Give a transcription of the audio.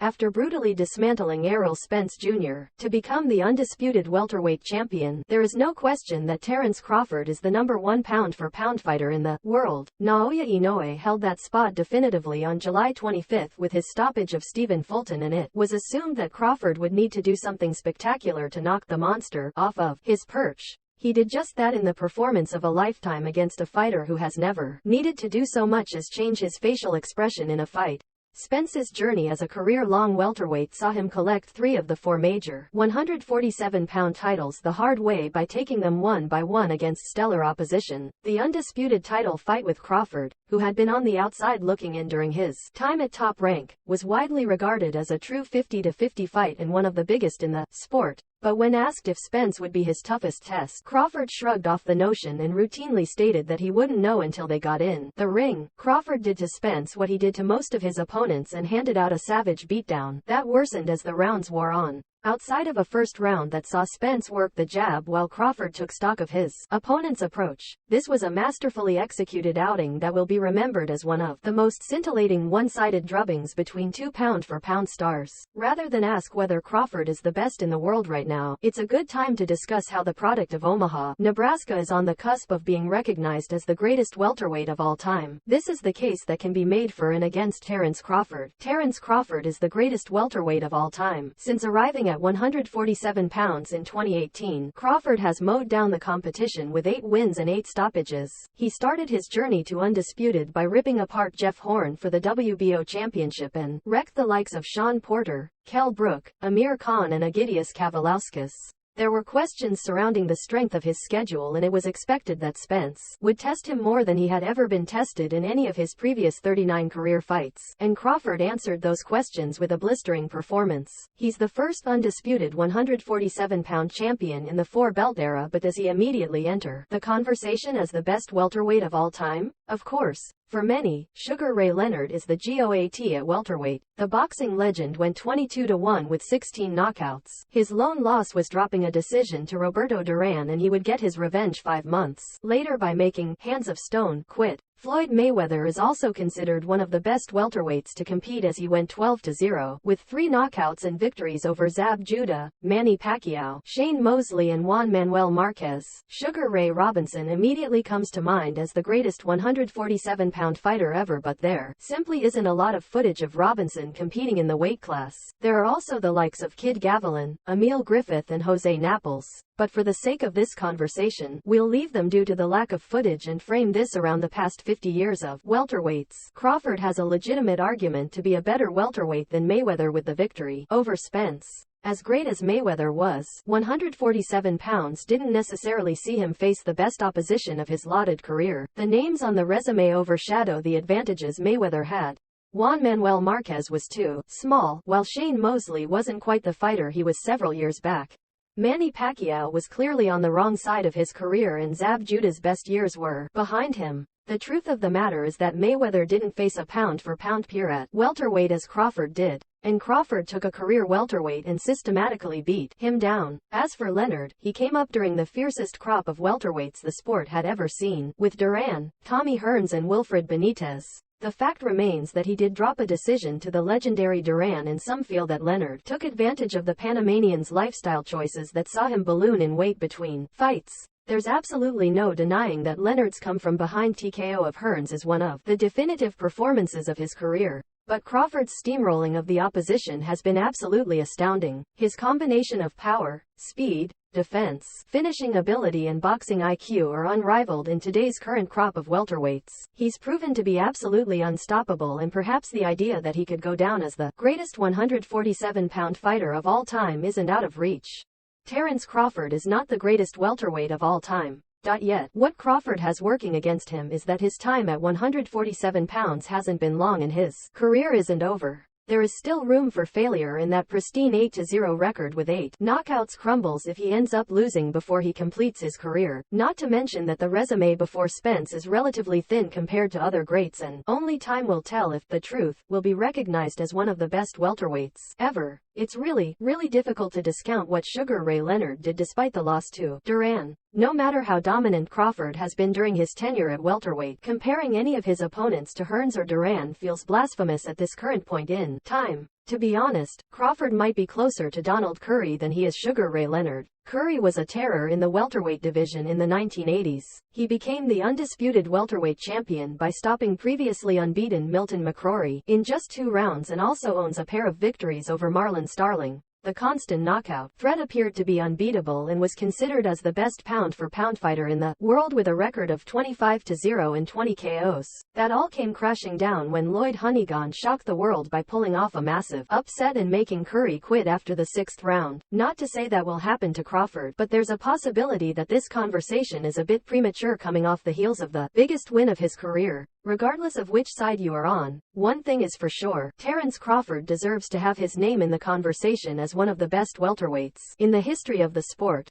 After brutally dismantling Errol Spence Jr. to become the undisputed welterweight champion, there is no question that Terence Crawford is the #1 pound-for-pound fighter in the world. Naoya Inoue held that spot definitively on July 25 with his stoppage of Stephen Fulton, and it was assumed that Crawford would need to do something spectacular to knock the monster off of his perch. He did just that in the performance of a lifetime against a fighter who has never needed to do so much as change his facial expression in a fight. Spence's journey as a career-long welterweight saw him collect 3 of the 4 major 147-pound titles the hard way by taking them one by one against stellar opposition. The undisputed title fight with Crawford, who had been on the outside looking in during his time at Top Rank, was widely regarded as a true 50-50 fight and one of the biggest in the sport. But when asked if Spence would be his toughest test, Crawford shrugged off the notion and routinely stated that he wouldn't know until they got in the ring. Crawford did to Spence what he did to most of his opponents and handed out a savage beatdown that worsened as the rounds wore on. Outside of a first round that saw Spence work the jab while Crawford took stock of his opponent's approach, this was a masterfully executed outing that will be remembered as one of the most scintillating one-sided drubbings between 2 pound-for-pound stars. Rather than ask whether Crawford is the best in the world right now, it's a good time to discuss how the product of Omaha, Nebraska is on the cusp of being recognized as the greatest welterweight of all time. This is the case that can be made for and against Terence Crawford. Terence Crawford is the greatest welterweight of all time. Since arriving at 147 pounds in 2018, Crawford has mowed down the competition with 8 wins and 8 stoppages. He started his journey to undisputed by ripping apart Jeff Horn for the WBO championship and wrecked the likes of Sean Porter, Kell Brook, Amir Khan and Agidius Kavalauskas. There were questions surrounding the strength of his schedule, and it was expected that Spence would test him more than he had ever been tested in any of his previous 39 career fights, and Crawford answered those questions with a blistering performance. He's the first undisputed 147-pound champion in the 4-belt era, but does he immediately enter the conversation as the best welterweight of all time? Of course. For many, Sugar Ray Leonard is the G.O.A.T. at welterweight. The boxing legend went 22-1 with 16 knockouts. His lone loss was dropping a decision to Roberto Duran, and he would get his revenge 5 months later by making Hands of Stone quit. Floyd Mayweather is also considered one of the best welterweights to compete, as he went 12-0 with 3 knockouts and victories over Zab Judah, Manny Pacquiao, Shane Mosley and Juan Manuel Marquez. Sugar Ray Robinson immediately comes to mind as the greatest 147-pound fighter ever, but there simply isn't a lot of footage of Robinson competing in the weight class. There are also the likes of Kid Gavilan, Emil Griffith and Jose Naples. But for the sake of this conversation, we'll leave them due to the lack of footage and frame this around the past 50 years of welterweights. Crawford has a legitimate argument to be a better welterweight than Mayweather with the victory over Spence. As great as Mayweather was, 147 pounds didn't necessarily see him face the best opposition of his lauded career. The names on the resume overshadow the advantages Mayweather had. Juan Manuel Marquez was too small, while Shane Mosley wasn't quite the fighter he was several years back. Manny Pacquiao was clearly on the wrong side of his career, and Zab Judah's best years were behind him. The truth of the matter is that Mayweather didn't face a pound-for-pound peer at welterweight as Crawford did, and Crawford took a career welterweight and systematically beat him down. As for Leonard, he came up during the fiercest crop of welterweights the sport had ever seen, with Duran, Tommy Hearns and Wilfred Benitez. The fact remains that he did drop a decision to the legendary Duran, and some feel that Leonard took advantage of the Panamanian's lifestyle choices that saw him balloon in weight between fights. There's absolutely no denying that Leonard's come-from-behind TKO of Hearns is one of the definitive performances of his career. But Crawford's steamrolling of the opposition has been absolutely astounding. His combination of power, speed, defense, finishing ability and boxing IQ are unrivaled in today's current crop of welterweights. He's proven to be absolutely unstoppable, and perhaps the idea that he could go down as the greatest 147-pound fighter of all time isn't out of reach. Terence Crawford is not the greatest welterweight of all time. Yet, what Crawford has working against him is that his time at 147 pounds hasn't been long, and his career isn't over. There is still room for failure, and that pristine 8-0 record with 8 knockouts crumbles if he ends up losing before he completes his career. Not to mention that the resume before Spence is relatively thin compared to other greats, and only time will tell if the truth will be recognized as one of the best welterweights ever. It's really difficult to discount what Sugar Ray Leonard did despite the loss to Duran. No matter how dominant Crawford has been during his tenure at welterweight, comparing any of his opponents to Hearns or Duran feels blasphemous at this current point in time. To be honest, Crawford might be closer to Donald Curry than he is Sugar Ray Leonard. Curry was a terror in the welterweight division in the 1980s. He became the undisputed welterweight champion by stopping previously unbeaten Milton McCrory in just 2 rounds, and also owns a pair of victories over Marlon Starling. The constant knockout threat appeared to be unbeatable and was considered as the best pound-for-pound fighter in the world, with a record of 25-0 and 20 KOs. That all came crashing down when Lloyd Honeyghan shocked the world by pulling off a massive upset and making Curry quit after the 6th round. Not to say that will happen to Crawford, but there's a possibility that this conversation is a bit premature coming off the heels of the biggest win of his career. Regardless of which side you are on, one thing is for sure: Terence Crawford deserves to have his name in the conversation as one of the best welterweights in the history of the sport.